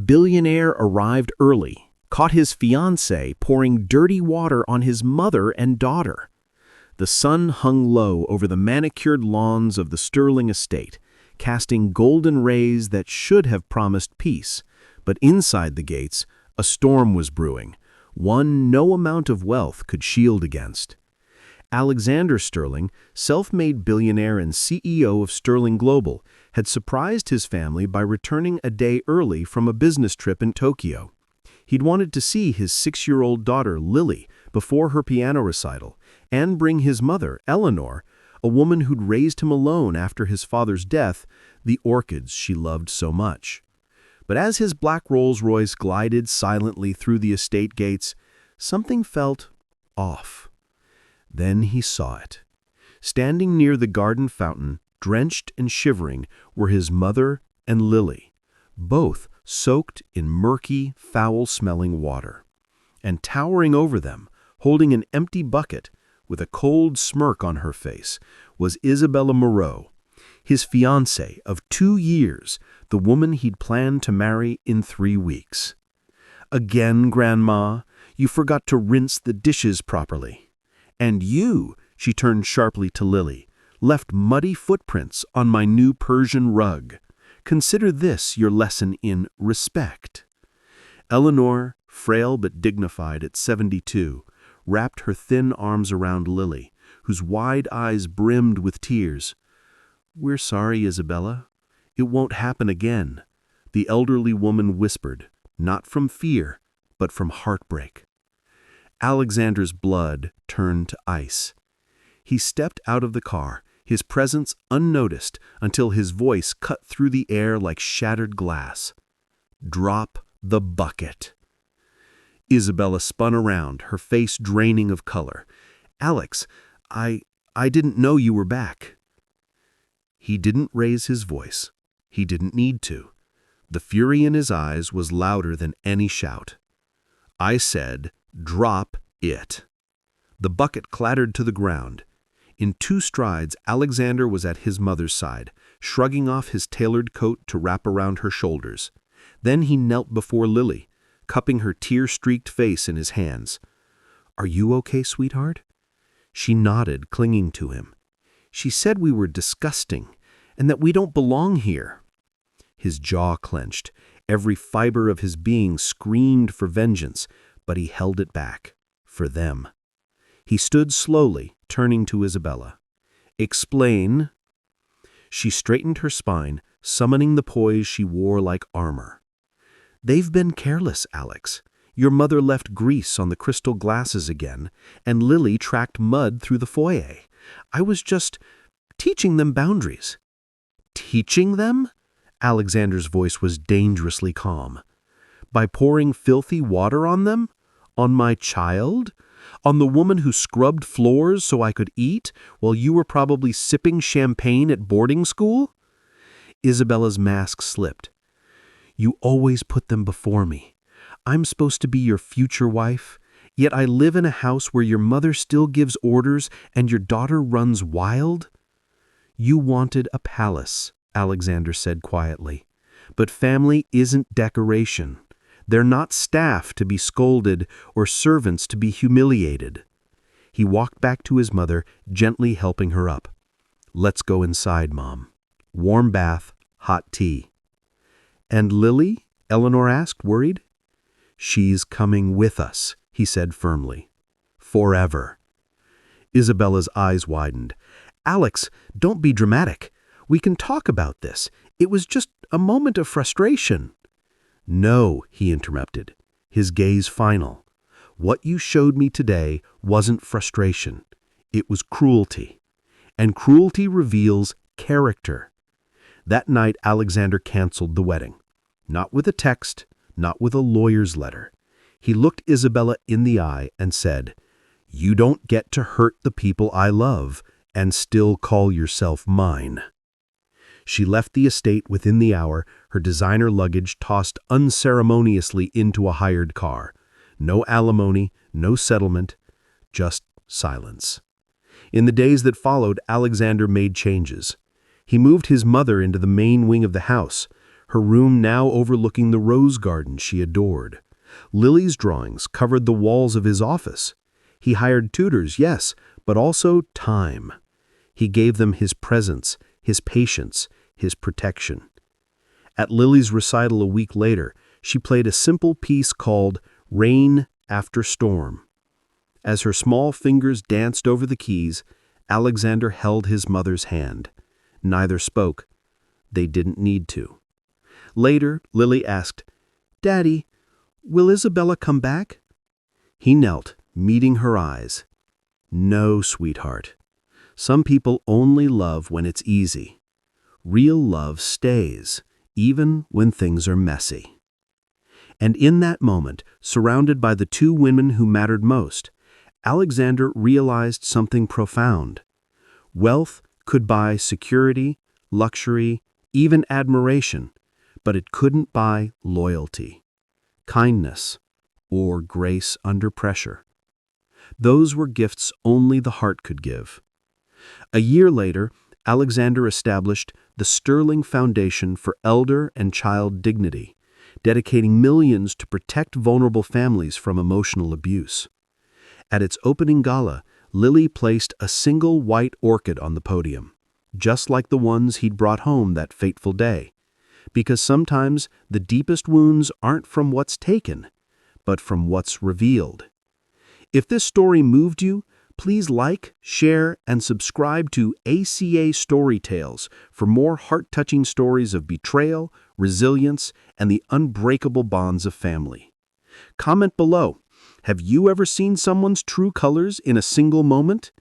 Billionaire arrived early, caught his fiancée pouring dirty water on his mother and daughter. The sun hung low over the manicured lawns of the Sterling estate, casting golden rays that should have promised peace. But inside the gates, a storm was brewing, one no amount of wealth could shield against. Alexander Sterling, self-made billionaire and CEO of Sterling Global, had surprised his family by returning a day early from a business trip in Tokyo. He'd wanted to see his 6-year-old daughter, Lily, before her piano recital, and bring his mother, Eleanor, a woman who'd raised him alone after his father's death, the orchids she loved so much. But as his black Rolls-Royce glided silently through the estate gates, something felt off. Then he saw it. Standing near the garden fountain, drenched and shivering, were his mother and Lily, both soaked in murky, foul-smelling water. And towering over them, holding an empty bucket, with a cold smirk on her face, was Isabella Moreau, his fiancée of 2 years, the woman he'd planned to marry in 3 weeks. "Again, Grandma, you forgot to rinse the dishes properly. And you," she turned sharply to Lily, "left muddy footprints on my new Persian rug. Consider this your lesson in respect." Eleanor, frail but dignified at 72, wrapped her thin arms around Lily, whose wide eyes brimmed with tears. "We're sorry, Isabella. It won't happen again," the elderly woman whispered, not from fear, but from heartbreak. Alexander's blood turned to ice. He stepped out of the car, his presence unnoticed until his voice cut through the air like shattered glass. "Drop the bucket." Isabella spun around, her face draining of color. "Alex, I didn't know you were back." He didn't raise his voice. He didn't need to. The fury in his eyes was louder than any shout. "I said, drop it." The bucket clattered to the ground. In 2 strides, Alexander was at his mother's side, shrugging off his tailored coat to wrap around her shoulders. Then he knelt before Lily, cupping her tear-streaked face in his hands. "Are you okay, sweetheart?" She nodded, clinging to him. "She said we were disgusting, and that we don't belong here." His jaw clenched. Every fiber of his being screamed for vengeance, but he held it back. For them. He stood slowly, turning to Isabella. "Explain." She straightened her spine, summoning the poise she wore like armor. "They've been careless, Alex. Your mother left grease on the crystal glasses again, and Lily tracked mud through the foyer. I was just teaching them boundaries." "Teaching them?" Alexander's voice was dangerously calm. "By pouring filthy water on them? On my child? On the woman who scrubbed floors so I could eat, while you were probably sipping champagne at boarding school?" Isabella's mask slipped. "You always put them before me. I'm supposed to be your future wife, yet I live in a house where your mother still gives orders and your daughter runs wild." "You wanted a palace," Alexander said quietly. "But family isn't decoration. They're not staff to be scolded or servants to be humiliated." He walked back to his mother, gently helping her up. "Let's go inside, Mom. Warm bath, hot tea." "And Lily?" Eleanor asked, worried. "She's coming with us," he said firmly. "Forever." Isabella's eyes widened. "Alex, don't be dramatic. We can talk about this. It was just a moment of frustration." "No," he interrupted, his gaze final. "What you showed me today wasn't frustration. It was cruelty. And cruelty reveals character." That night, Alexander canceled the wedding. Not with a text, not with a lawyer's letter. He looked Isabella in the eye and said, "You don't get to hurt the people I love and still call yourself mine." She left the estate within the hour, her designer luggage tossed unceremoniously into a hired car. No alimony, no settlement, just silence. In the days that followed, Alexander made changes. He moved his mother into the main wing of the house. her room now overlooking the rose garden she adored. Lily's drawings covered the walls of his office. He hired tutors, yes, but also time. He gave them his presence, his patience, his protection. At Lily's recital a week later, she played a simple piece called Rain After Storm. As her small fingers danced over the keys, Alexander held his mother's hand. Neither spoke. They didn't need to. Later, Lily asked, "Daddy, will Isabella come back?" He knelt, meeting her eyes. "No, sweetheart. Some people only love when it's easy. Real love stays, even when things are messy." And in that moment, surrounded by the two women who mattered most, Alexander realized something profound. Wealth could buy security, luxury, even admiration, but it couldn't buy loyalty, kindness, or grace under pressure. Those were gifts only the heart could give. A year later, Alexander established the Sterling Foundation for Elder and Child Dignity, dedicating millions to protect vulnerable families from emotional abuse. At its opening gala, Lily placed a single white orchid on the podium, just like the ones he'd brought home that fateful day, because sometimes the deepest wounds aren't from what's taken, but from what's revealed. If this story moved you, please like, share, and subscribe to ACA Story Tales for more heart-touching stories of betrayal, resilience, and the unbreakable bonds of family. Comment below. Have you ever seen someone's true colors in a single moment?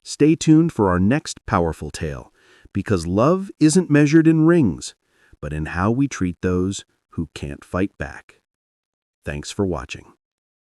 Stay tuned for our next powerful tale, because love isn't measured in rings, but in how we treat those who can't fight back. Thanks for watching.